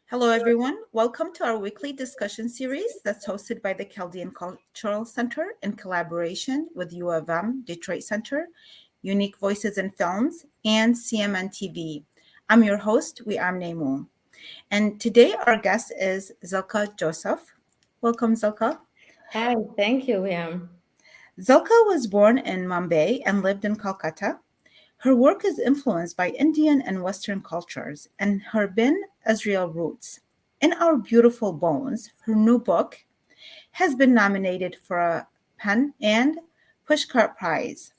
Hello, everyone. Welcome to our weekly discussion series that's hosted by the Chaldean Cultural Center in collaboration with U of M Detroit Center, Unique Voices in Films, and CMN TV. I'm your host, I'm Nemu. And today our guest is Zilka Joseph. Welcome, Zilka. Hi, thank you, William. Zilka was born in Mumbai and lived in Kolkata. Her work is influenced by Indian and Western cultures and her Bene Israel roots. In Our Beautiful Bones, her new book has been nominated for a PEN and Pushcart Prize.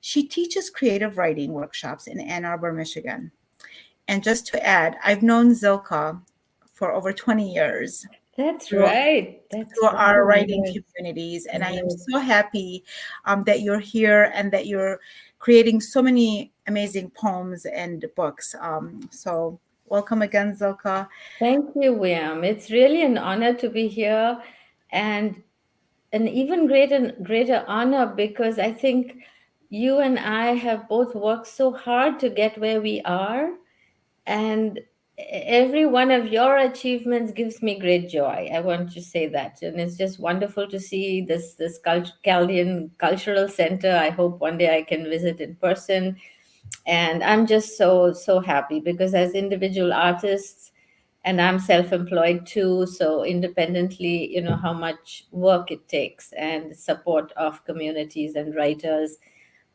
She teaches creative writing workshops in Ann Arbor, Michigan. And just to add, I've known Zilka for over 20 years That's through, right. That's through right. our writing Yes, communities. And I am yes. so happy that you're here and that you're creating so many amazing poems and books. So welcome again, Zilka. Thank you, William. It's really an honor to be here, and an even greater honor because I think you and I have both worked so hard to get where we are, and every one of your achievements gives me great joy. I want to say that, and it's just wonderful to see this Chaldean Cultural Center. I hope one day I can visit in person, and I'm just so happy because as individual artists, and I'm self-employed too, so independently, how much work it takes and support of communities and writers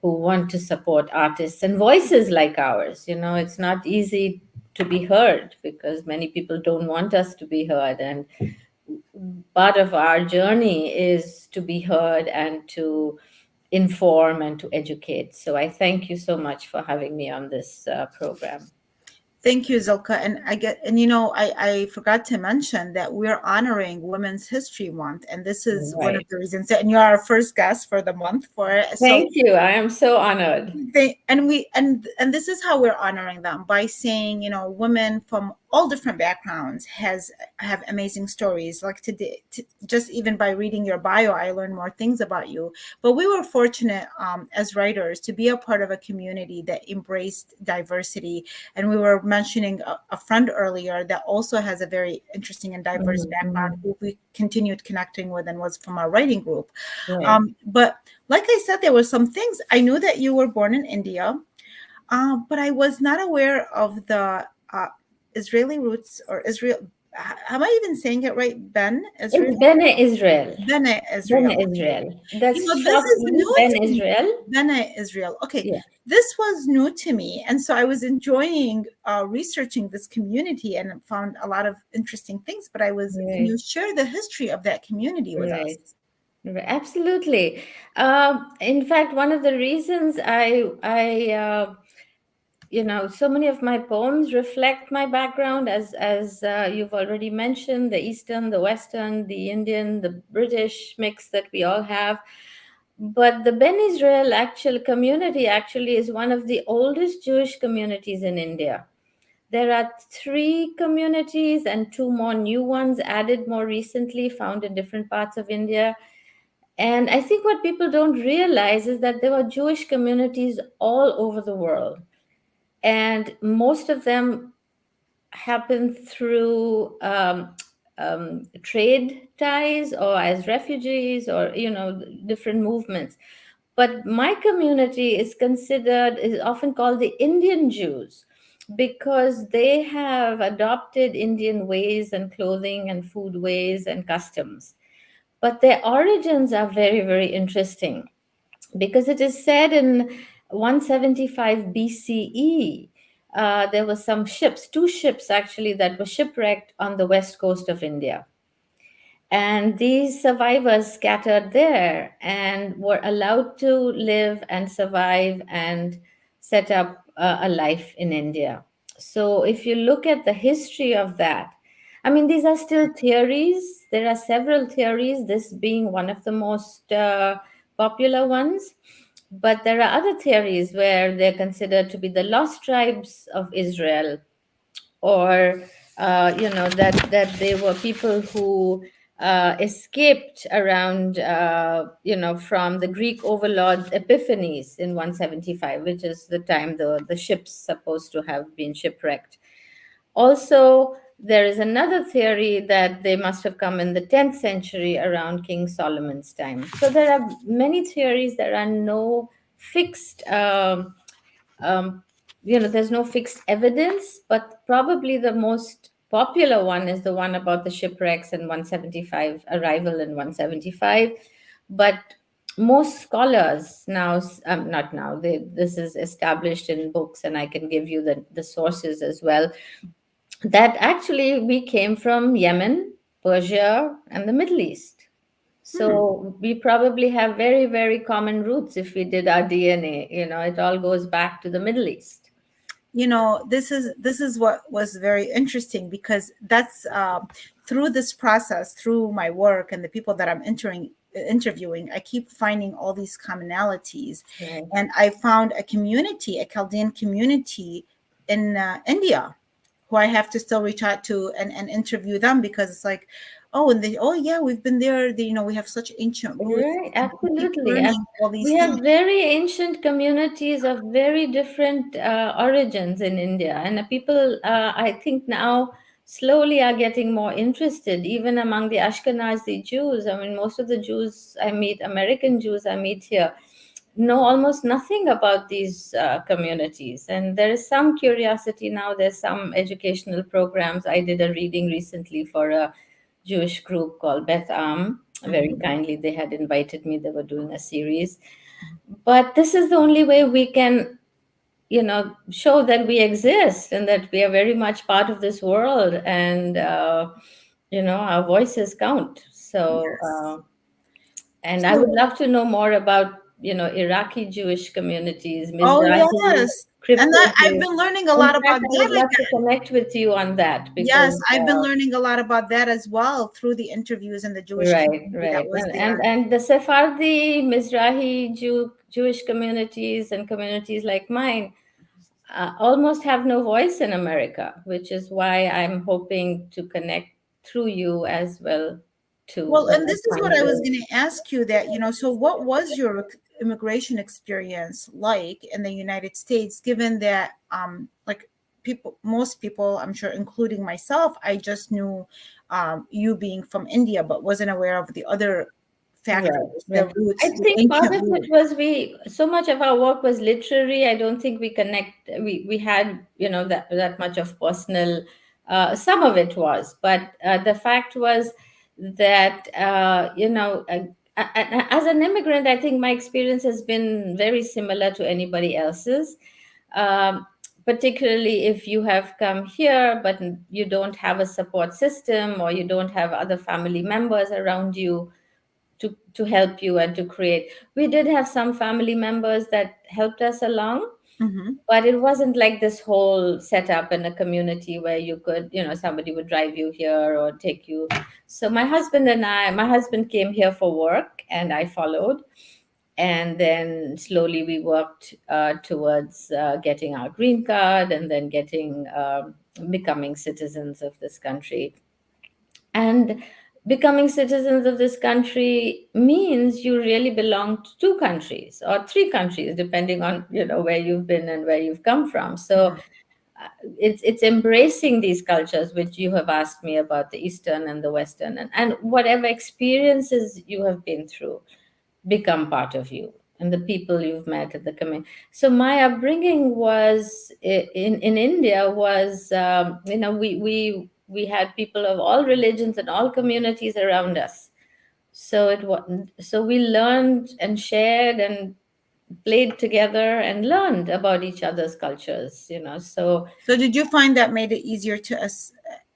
who want to support artists and voices like ours. It's not easy to be heard because many people don't want us to be heard, and part of our journey is to be heard and to inform and to educate. So I thank you so much for having me on this program. Thank you, Zilka. I forgot to mention that we're honoring Women's History Month, and this is one of Right. the reasons that you are our first guest for the month for it. So Thank you. I am so honored. and this is how we're honoring them by saying, women from all different backgrounds have amazing stories. Like today, just even by reading your bio, I learned more things about you. But we were fortunate as writers to be a part of a community that embraced diversity. And we were mentioning a friend earlier that also has a very interesting and diverse background Mhm. who we continued connecting with and was from our writing group. Right. But like I said, there were some things. I knew that you were born in India, but I was not aware of the Israeli roots or Israel. Am I even saying it right? Ben Israel? It's Bene Israel. Bene Israel. Bene Okay. Israel. That's This is shortly new Ben to me. Israel. Bene Israel. Okay. Yeah. This was new to me. And so I was enjoying researching this community and found a lot of interesting things. But can Right. you share the history of that community with us? Right. Right. Absolutely. In fact, one of the reasons so many of my poems reflect my background, as you've already mentioned, the Eastern, the Western, the Indian, the British mix that we all have. But the Ben Israel actual community actually is one of the oldest Jewish communities in India. There are three communities and two more new ones added more recently, found in different parts of India. And I think what people don't realize is that there were Jewish communities all over the world. And most of them happen through trade ties or as refugees or, different movements. But my community is often called the Indian Jews because they have adopted Indian ways and clothing and food ways and customs. But their origins are very, very interesting because it is said in 175 BCE, there were some ships, two ships actually, that were shipwrecked on the west coast of India. And these survivors scattered there and were allowed to live and survive and set up a life in India. So, if you look at the history of that, I mean, these are still theories. There are several theories, this being one of the most popular ones. But there are other theories where they're considered to be the lost tribes of Israel, or that they were people who escaped around from the Greek overlords Epiphanes in 175, which is the time the ship's supposed to have been shipwrecked. Also, There is another theory that they must have come in the 10th century around King Solomon's time. So there are many theories. There are no fixed, um, there's no fixed evidence, but probably the most popular one is the one about the shipwrecks in 175, arrival in 175. But most scholars now, not now, this is established in books, and I can give you the sources as well, that actually we came from Yemen, Persia, and the Middle East. Hmm. So we probably have very, very common roots if we did our DNA. It all goes back to the Middle East. This is what was very interesting, because that's through this process, through my work and the people that I'm interviewing, I keep finding all these commonalities. Right. And I found a community, a Chaldean community in India, who I have to still reach out to and interview them, because it's like, oh, and they, oh yeah, we've been there. We have such ancient roots, Right, and we keep absolutely. And learning all these we have things. very ancient communities of very different origins in India. And the people, I think now, slowly are getting more interested, even among the Ashkenazi Jews. I mean, most of the Jews I meet, American Jews I meet here, know almost nothing about these communities. And there is some curiosity now. There's some educational programs. I did a reading recently for a Jewish group called Beth Am. Very Mhm. kindly, they had invited me. They were doing a series. But this is the only way we can, show that we exist and that we are very much part of this world, and our voices count. So, Yes. and I would So, love to know more about, Iraqi Jewish communities, oh Mizrahi, yes, and crypto I've Jews. been learning a In lot fact, about I would that love to again. connect with you on that because, Yes, I've been learning a lot about that as well through the interviews and the Jewish right, community that right. was And there. the Sephardi, Mizrahi Jewish communities and communities like mine almost have no voice in America, which is why I'm hoping to connect through you as well to Well, and this is what find I was those. going to ask you, that, so what was your immigration experience like in the United States, given that, like, most people, I'm sure, including myself, I just knew you being from India, but wasn't aware of the other Right, factors, the right. I roots, the think part ancient of it roots. was we so much of our work was literary. I don't think we had, that much of personal. Some of it was, but the fact was that as an immigrant, I think my experience has been very similar to anybody else's. Um, Particularly if you have come here but you don't have a support system, or you don't have other family members around you to help you and to create. We did have some family members that helped us along, Hmm. but it wasn't like this whole setup in a community where you could, somebody would drive you here or take you. So my husband came here for work and I followed. And then slowly we worked towards getting our green card and then becoming citizens of this country. And becoming citizens of this country means you really belong to two countries or three countries, depending on where you've been and where you've come from. So it's embracing these cultures, which you have asked me about, the Eastern and the Western, and whatever experiences you have been through become part of you, and the people you've met at the community. So my upbringing was in India was, we had people of all religions and all communities around us. So we learned and shared and played together and learned about each other's cultures. So So did you find that made it easier to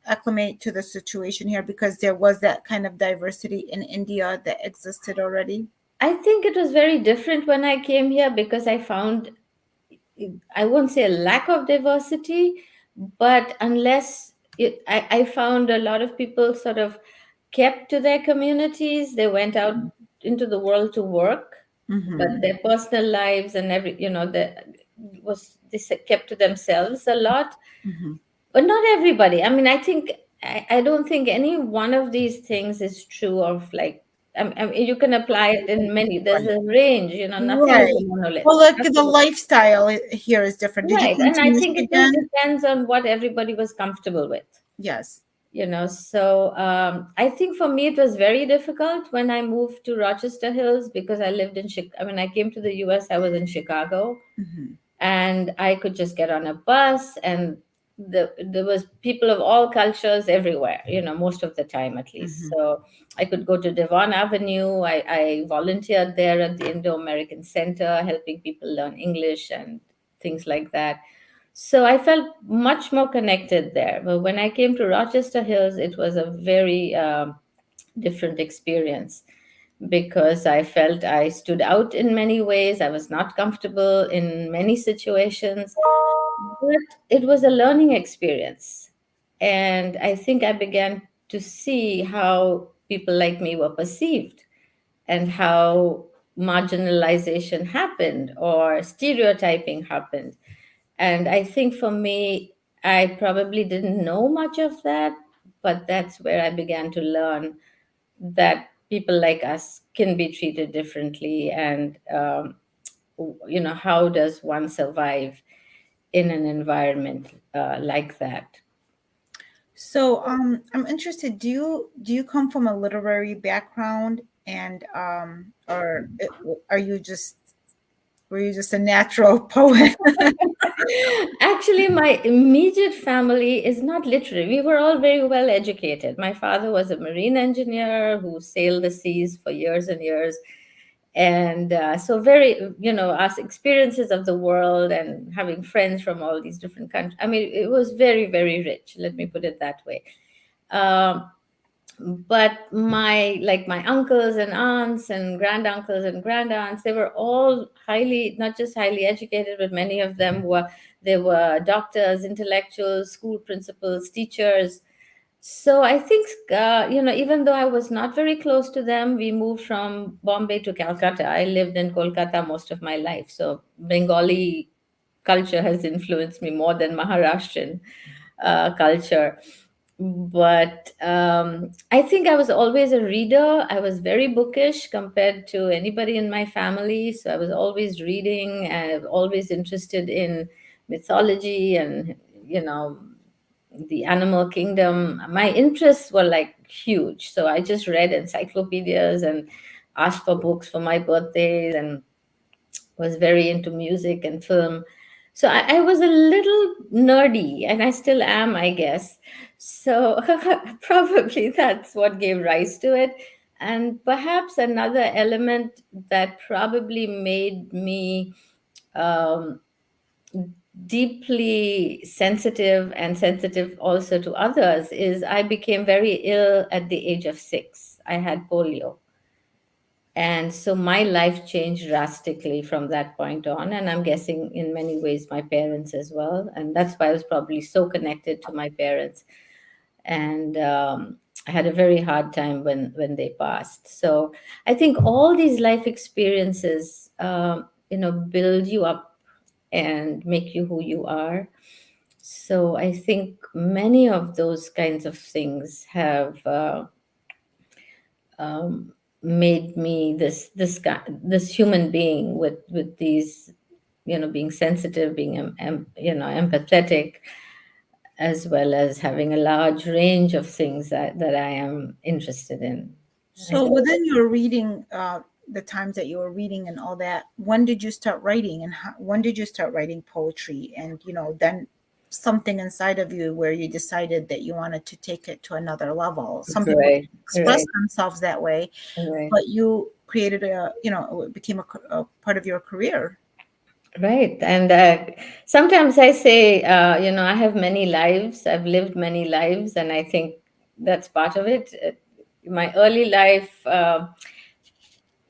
acclimate to the situation here, because there was that kind of diversity in India that existed already? I think it was very different when I came here because I found, I won't say a lack of diversity, but I found a lot of people sort of kept to their communities. They went out into the world to work, but Mm-hmm. their personal lives and kept to themselves a lot. Mm-hmm. But not everybody. I mean, I don't think any one of these things is true of like. I mean, you can apply it in many. There's Right. a range. Nothing is a Right. monolith. Well, like the Nothing. lifestyle here is different. Did you Right. come And to I think it just Michigan? depends on what everybody was comfortable with. Yes. So I think for me it was very difficult when I moved to Rochester Hills, because I lived in Chicago. I came to the US, I was in Chicago, Hmm. and I could just get on a bus, and there was people of all cultures everywhere, most of the time at least. Hmm. So I could go to Devon Avenue. I volunteered there at the Indo-American Center, helping people learn English and things like that. So I felt much more connected there. But when I came to Rochester Hills, it was a very different experience, because I felt I stood out in many ways. I was not comfortable in many situations, but it was a learning experience. And I think I began to see how people like me were perceived, and how marginalization happened or stereotyping happened. And I think for me, I probably didn't know much of that, but that's where I began to learn that people like us can be treated differently. And how does one survive in an environment like that? So, I'm interested. Do you come from a literary background, and or are you just were you just a natural poet? Actually, my immediate family is not literary. We were all very well educated. My father was a marine engineer who sailed the seas for years and years. And so, very, us experiences of the world and having friends from all these different countries. It was very, very rich. Let me put it that way. Um, but my uncles and aunts and granduncles and grandaunts, they were all highly, not just highly educated, but many of them were doctors, intellectuals, school principals, teachers. So I think, even though I was not very close to them, we moved from Bombay to Calcutta. I lived in Kolkata most of my life, so Bengali culture has influenced me more than Maharashtrian culture. But I think I was always a reader. I was very bookish compared to anybody in my family. So I was always reading and always interested in mythology and, you know, the animal kingdom. My interests were like huge. So I just read encyclopedias and asked for books for my birthdays, and was very into music and film. So I was a little nerdy, and I still am, I guess. So probably that's what gave rise to it. And perhaps another element that probably made me um, deeply sensitive, and sensitive also to others, is I became very ill at the age of 6. I had polio, and so my life changed drastically from that point on. And I'm guessing in many ways my parents as well. And that's why I was probably so connected to my parents. And I had a very hard time when they passed. So I think all these life experiences, build you up and make you who you are. So I think many of those kinds of things have made me this human being with these, being sensitive, being empathetic, as well as having a large range of things that I am interested in. I So, think within your reading, the times that you were reading and all that, when did you start writing, and when did you start writing poetry? And then something inside of you where you decided that you wanted to take it to another level. Some people right, express right, themselves that way, right. but you created it became a part of your career. Right. And sometimes I say, I have many lives. I've lived many lives, and I think that's part of it. My early life, I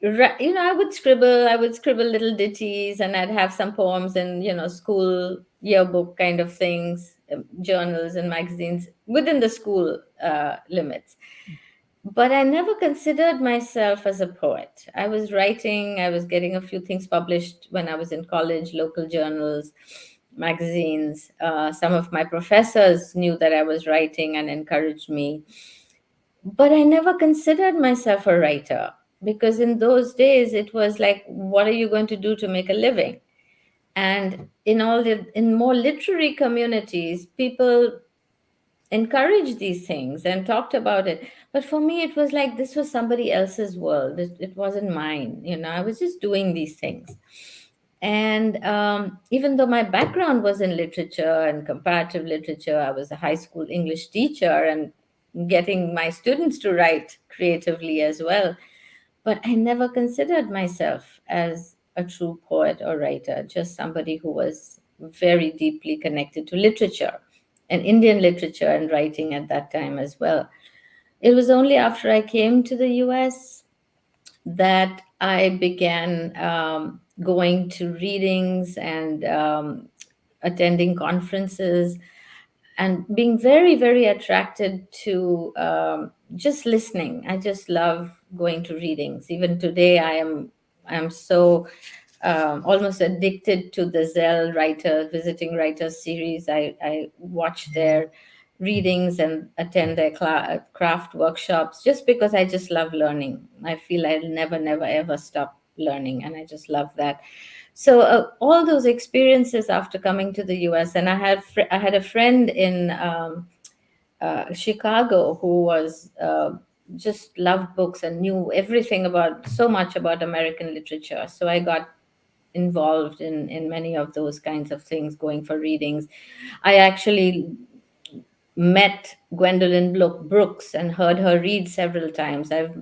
would scribble little ditties, and I'd have some poems in, school yearbook kind of things, journals and magazines within the school limits. But I never considered myself as a poet. I was writing, I was getting a few things published when I was in college, local journals, magazines. Some of my professors knew that I was writing and encouraged me. But I never considered myself a writer, because in those days it was like, what are you going to do to make a living? And in more literary communities, people encouraged these things and talked about it. But for me, it was like this was somebody else's world. It wasn't mine. I was just doing these things. And even though my background was in literature and comparative literature, I was a high school English teacher and getting my students to write creatively as well. But I never considered myself as a true poet or writer, just somebody who was very deeply connected to literature and Indian literature and writing at that time as well. It was only after I came to the US that I began going to readings and attending conferences and being very, very attracted to just listening. I just love going to readings. Even today, I am so almost addicted to the Zell visiting writers series. I watch their readings and attend their craft workshops just because I just love learning. I feel I'll never, never, ever stop learning, and I just love that. So all those experiences after coming to the US, and I had a friend in Chicago who was just loved books and knew everything about so much about American literature. So I got involved in many of those kinds of things, going for readings. I actually met Gwendolyn Brooks and heard her read several times. I've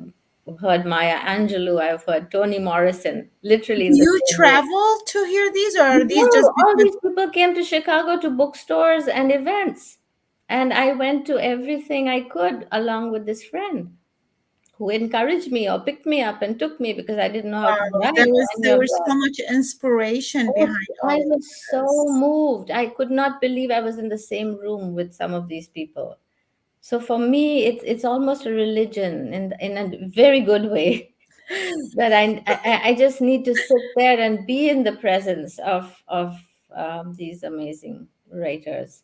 heard Maya Angelou, I've heard Toni Morrison, literally Do in the you same room. travel to hear these, or are these No, just all because these people came to Chicago to bookstores and events. And I went to everything I could along with this friend who encouraged me or picked me up and took me because I didn't know how to drive or any there of was that. so much inspiration Oh, behind I all of was so this? moved. I could not believe I was in the same room with some of these people. So for me, it's almost a religion in a very good way. That I just need to sit there and be in the presence of these amazing writers.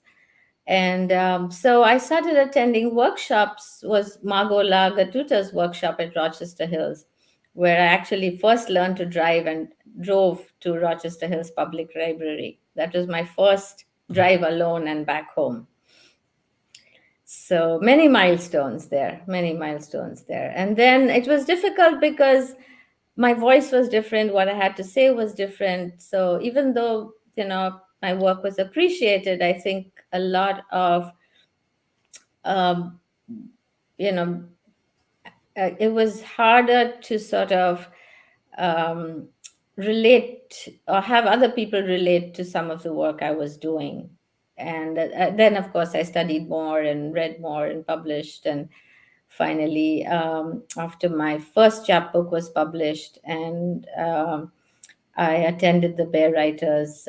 And so I started attending workshops. Was Margot La Gatuta's workshop at Rochester Hills, where I actually first learned to drive and drove to Rochester Hills Public Library. That was my first drive alone and back home. So many milestones there, many milestones there. And then it was difficult because my voice was different, what I had to say was different. So even though, my work was appreciated, I think a lot of, um, you know, it was harder to sort of um, relate or have other people relate to some of the work I was doing. And then, of course, I studied more and read more and published. And finally, after my first chapbook was published, and I attended the Bear Writers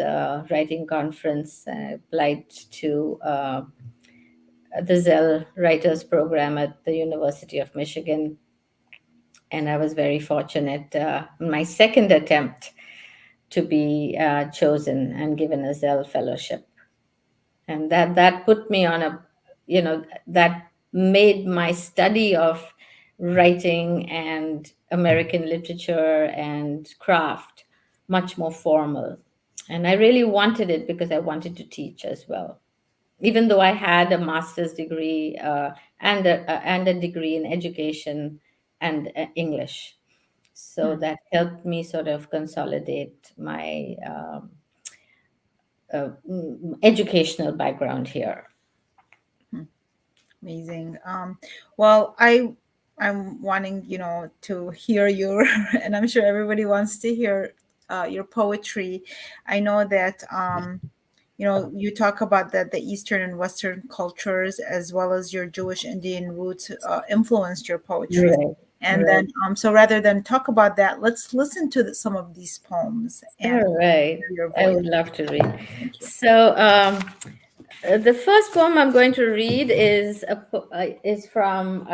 Writing Conference, applied to the Zell Writers Program at the University of Michigan. And I was very fortunate in my second attempt to be chosen and given a Zell Fellowship. And that put me on that made my study of writing and American literature and craft much more formal. And I really wanted it because I wanted to teach as well, even though I had a master's degree and a degree in education and English. So Hmm, that helped me sort of consolidate my educational background here. hmm. Amazing. Well, I'm wanting, to hear your, and I'm sure everybody wants to hear your poetry. I know that you talk about that the Eastern and Western cultures, as well as your Jewish Indian roots, influenced your poetry. Right, And right. then, so rather than talk about that, let's listen to some of these poems and All right. hear your I voice. would love to read. Thank you. So, the first poem I'm going to read is from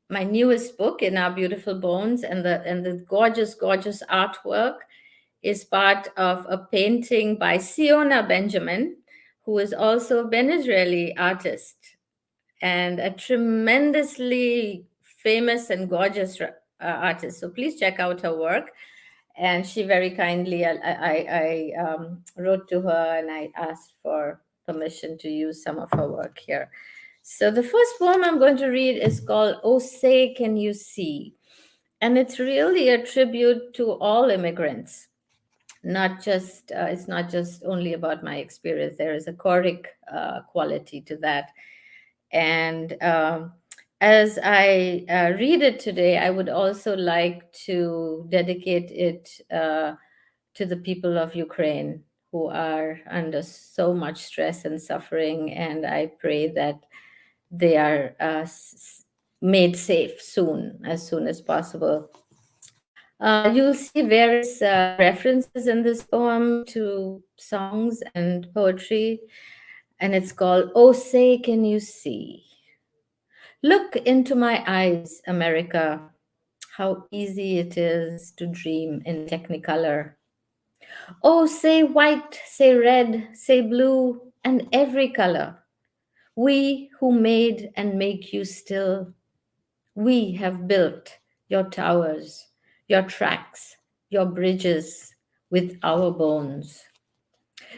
my newest book, In Our Beautiful Bones, and the gorgeous, gorgeous artwork is part of a painting by Siona Benjamin, who is also a Ben Israeli artist and a tremendously famous and gorgeous artist. So please check out her work. And she very kindly, I wrote to her and I asked for permission to use some of her work here. So the first poem I'm going to read is called "Oh Say Can You See?" And it's really a tribute to all immigrants. Not just It's not just only about my experience. There is a choric quality to that. And as I read it today, I would also like to dedicate it to the people of Ukraine who are under so much stress and suffering. And I pray that they are made safe soon as possible. You'll see various references in this poem to songs and poetry, and it's called "Oh Say Can You See?" Look into my eyes, America. How easy it is to dream in technicolor. Oh, say white, say red, say blue, and every color. We who made and make you still, we have built your towers, your tracks, your bridges with our bones.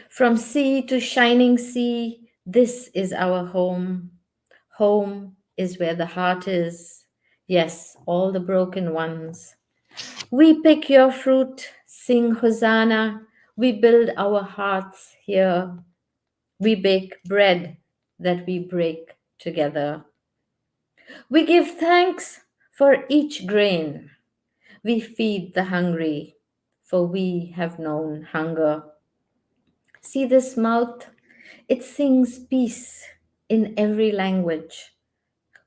From sea to shining sea, this is our home. Home is where the heart is. Yes, all the broken ones. We pick your fruit, sing Hosanna. We build our hearts here. We bake bread that we break together. We give thanks for each grain. We feed the hungry, for we have known hunger. See this mouth? It sings peace in every language.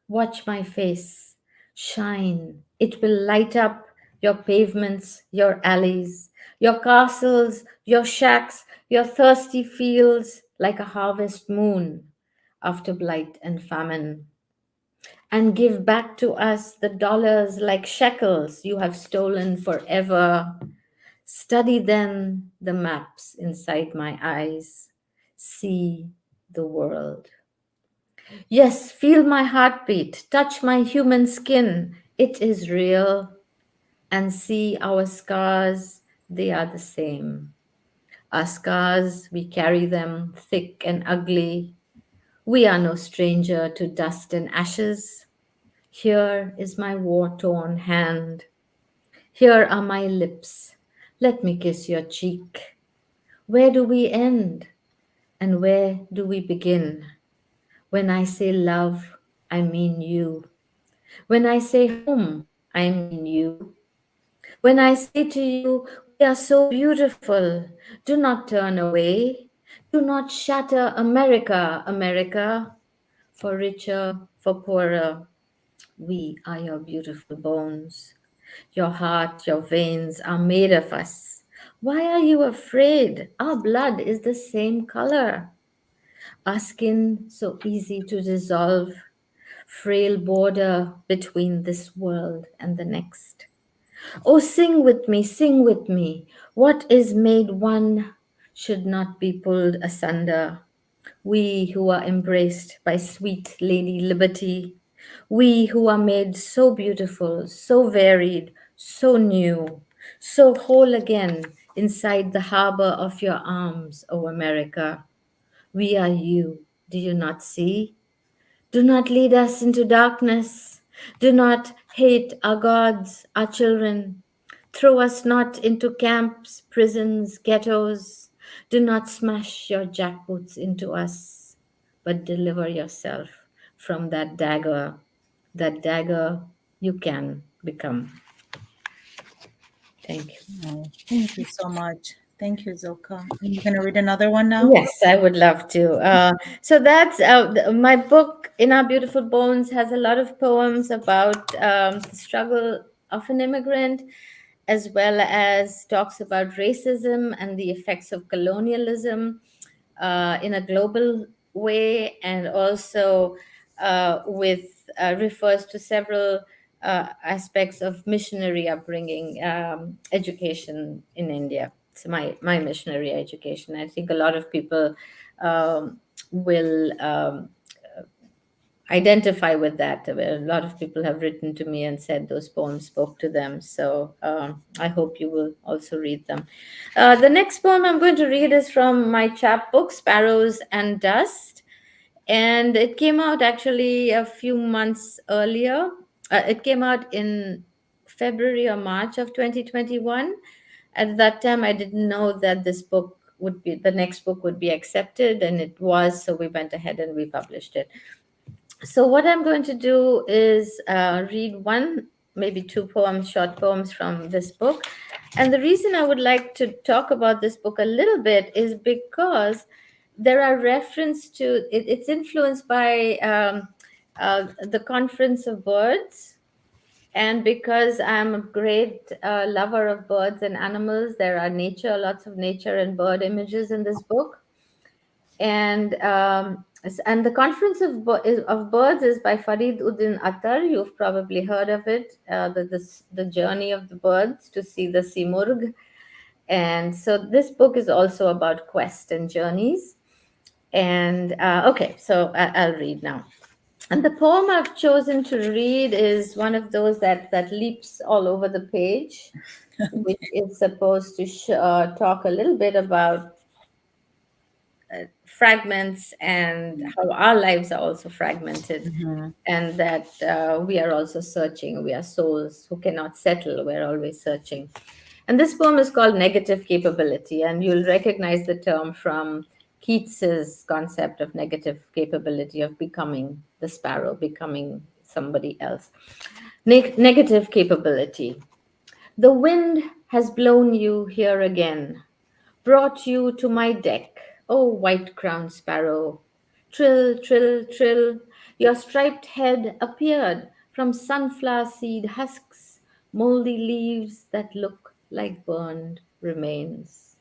Watch my face shine. It will light up your pavements, your alleys, your castles, your shacks, your thirsty fields like a harvest moon after blight and famine. And give back to us the dollars like shekels you have stolen forever. Study then the maps inside my eyes. See the world. Yes, feel my heartbeat, touch my human skin. It is real. And see our scars, they are the same. Our scars, we carry them thick and ugly. We are no stranger to dust and ashes. Here is my war torn hand. Here are my lips. Let me kiss your cheek. Where do we end? And where do we begin? When I say love, I mean you. When I say home, I mean you. When I say to you, we are so beautiful, do not turn away. Do not shatter America, America. For richer, for poorer, we are your beautiful bones. Your heart, your veins are made of us. Why are you afraid? Our blood is the same color. Our skin so easy to dissolve, frail border between this world and the next. Oh, sing with me, sing with me. What is made one should not be pulled asunder. We who are embraced by sweet Lady Liberty, we who are made so beautiful, so varied, so new, so whole again inside the harbor of your arms, O America. We are you, do you not see? Do not lead us into darkness. Do not hate our gods, our children. Throw us not into camps, prisons, ghettos. Do not smash your jackboots into us, but deliver yourself from that dagger you can become. Thank you. Oh, thank you so much. Thank you, Zilka. Are you going to read another one now? Yes, I would love to. So that's my book, In Our Beautiful Bones, has a lot of poems about the struggle of an immigrant, as well as talks about racism and the effects of colonialism in a global way, and also with refers to several aspects of missionary upbringing, education in India. So my missionary education. I think a lot of people will identify with that. A lot of people have written to me and said those poems spoke to them. So I hope you will also read them. The next poem I'm going to read is from my chapbook, Sparrows and Dust. And it came out actually a few months earlier. It came out in February or March of 2021. At that time, I didn't know that this book would be the next book would be accepted, and it was. So we went ahead and we published it. So what I'm going to do is read one, maybe two poems, short poems from this book. And the reason I would like to talk about this book a little bit is because there are reference to it, it's influenced by the Conference of Birds. And because I'm a great lover of birds and animals, there are lots of nature and bird images in this book. And the Conference of Birds is by Farid Uddin Attar. You've probably heard of it. The journey of the birds to see the simurg. And so this book is also about quest and journeys. And okay, so I'll read now. And the poem I've chosen to read is one of those that leaps all over the page, which is supposed to talk a little bit about fragments and how our lives are also fragmented, Mhm. and that we are also searching. We are souls who cannot settle. We're always searching. And this poem is called Negative Capability, and you'll recognize the term from Keats's concept of negative capability of becoming the sparrow, becoming somebody else. Negative capability. The wind has blown you here again, brought you to my deck, O white crowned sparrow. Trill, trill, trill, your striped head appeared from sunflower seed husks, moldy leaves that look like burned remains.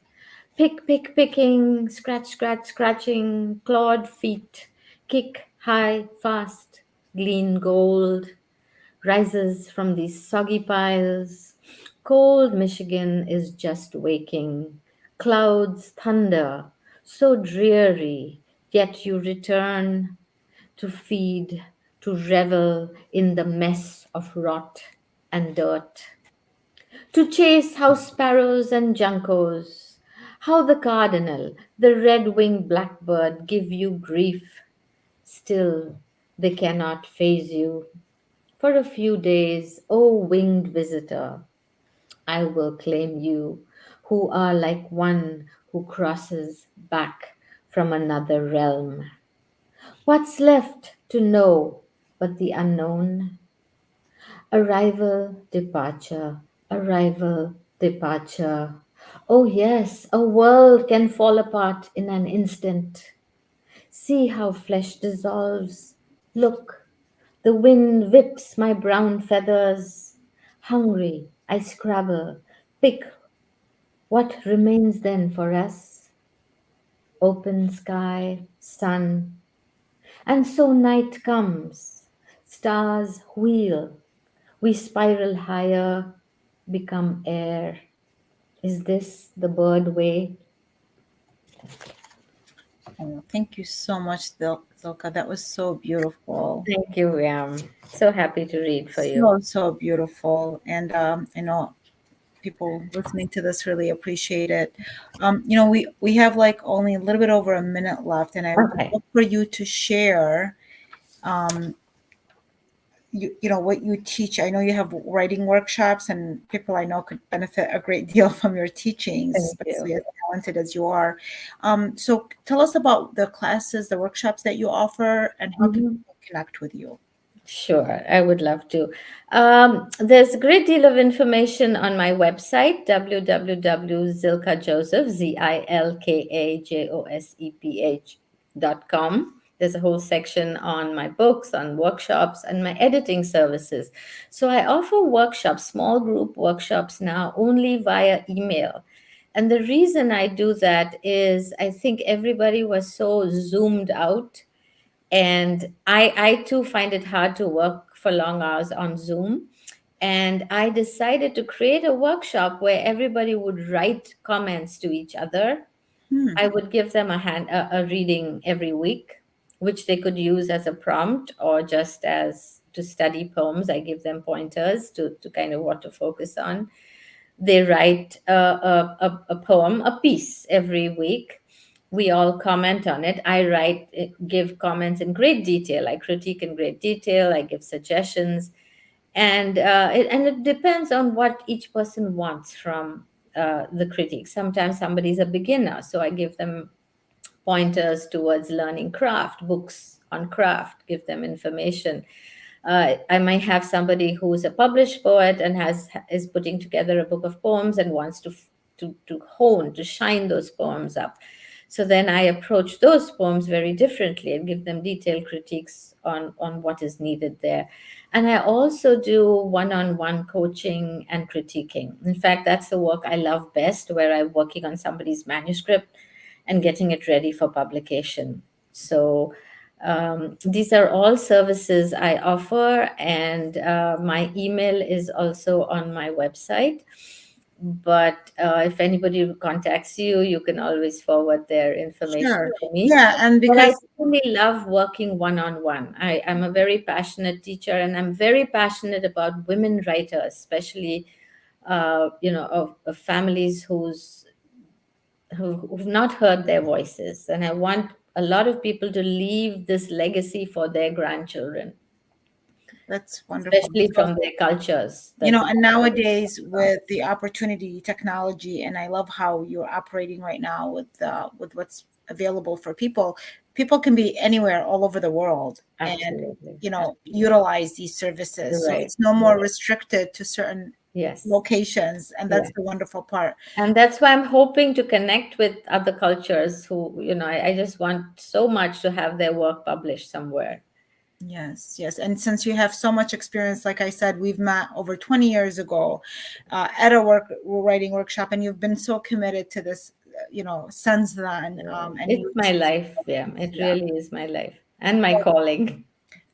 Pick, pick, picking, scratch, scratch, scratching, clawed feet, kick high, fast, glean gold rises from these soggy piles. Cold Michigan is just waking. Clouds thunder, so dreary, yet you return to feed, to revel in the mess of rot and dirt. To chase house sparrows and juncos, how the cardinal, the red winged blackbird give you grief. Still, they cannot faze you for a few days, O winged visitor, I will claim you, who are like one who crosses back from another realm. What's left to know but the unknown? Arrival, departure, arrival, departure. Oh, yes, a world can fall apart in an instant. See how flesh dissolves. Look, the wind whips my brown feathers. Hungry, I scrabble, pick what remains then for us. Open sky, sun, and so night comes. Stars wheel, we spiral higher, become air. Is this the bird way? Oh, thank you so much, Zilka. That was so beautiful. Thank you. So happy to read for you. So, so beautiful. And I know people listening to this really appreciate it. We have like only a little bit over a minute left, and I would Okay. love for you to share um, what you teach. I know you have writing workshops, and people I know could benefit a great deal from your teachings, Thank you. especially as talented as you are. So tell us about the classes, the workshops that you offer, and how can Mhm. people connect with you? Sure, I would love to. There's a great deal of information on my website, www.zilkajoseph, zilkajoseph.com. There's a whole section on my books, on workshops, and my editing services. So I offer workshops, small group workshops now, only via email. And the reason I do that is I think everybody was so zoomed out, and I too find it hard to work for long hours on Zoom. And I decided to create a workshop where everybody would write comments to each other. Hmm. I would give them a reading every week, which they could use as a prompt or just as to study poems. I give them pointers to kind of what to focus on. They write a poem, a piece every week. We all comment on it. I give comments in great detail. I critique in great detail. I give suggestions, and it depends on what each person wants from the critique. Sometimes somebody's a beginner, so I give them pointers towards learning craft, books on craft, give them information. I might have somebody who's a published poet and is putting together a book of poems and wants to hone, to shine those poems up. So then I approach those poems very differently and give them detailed critiques on what is needed there. And I also do one-on-one coaching and critiquing. In fact, that's the work I love best, where I'm working on somebody's manuscript and getting it ready for publication. So these are all services I offer, and my email is also on my website. But if anybody contacts you, you can always forward their information Sure. to me. Yeah, and But I because really love working one on one. I'm a very passionate teacher, and I'm very passionate about women writers, especially of families who've not heard their voices. And I want a lot of people to leave this legacy for their grandchildren, that's wonderful. especially So, from their cultures you that know, they and have nowadays from. with the opportunity, technology, and I love how you're operating right now with what's available for people. People can be anywhere all over the world and, Absolutely. you know, Absolutely. utilize these services. You're So right. it's no You're more right. restricted to certain Yes. locations, and that's Yeah. the wonderful part. And that's why I'm hoping to connect with other cultures who, I just want so much to have their work published somewhere. Yes, yes. And since you have so much experience, like I said, we've met over 20 years ago at a writing workshop, and you've been so committed to this, since then. Yeah. And It's you, my life. Yeah. It yeah. really is my life and my calling.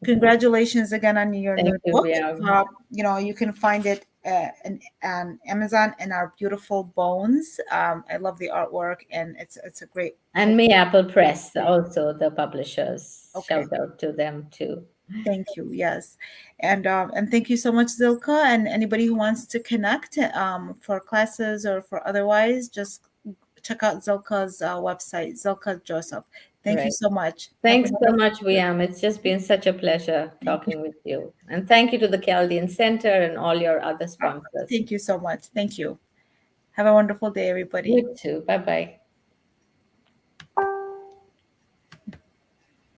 Congratulations again on your Thank new you. book. Yeah. You can find it on Amazon in Our Beautiful Bones. I love the artwork, and it's a great, And Mayapple Press, also the publishers. okay. Shout out to them too. Thank you. Yes, and thank you so much, Zilka. And anybody who wants to connect for classes or for otherwise, just check out Zilka's website, Zilka Joseph. Thank you Right. so much. Have a Thanks so wonderful much, day. Wiam. It's just been such a pleasure Thank you. talking with you. And thank you to the Chaldean Center and all your other sponsors. Thank you so much. Thank you. Have a wonderful day, everybody. You too. Bye bye.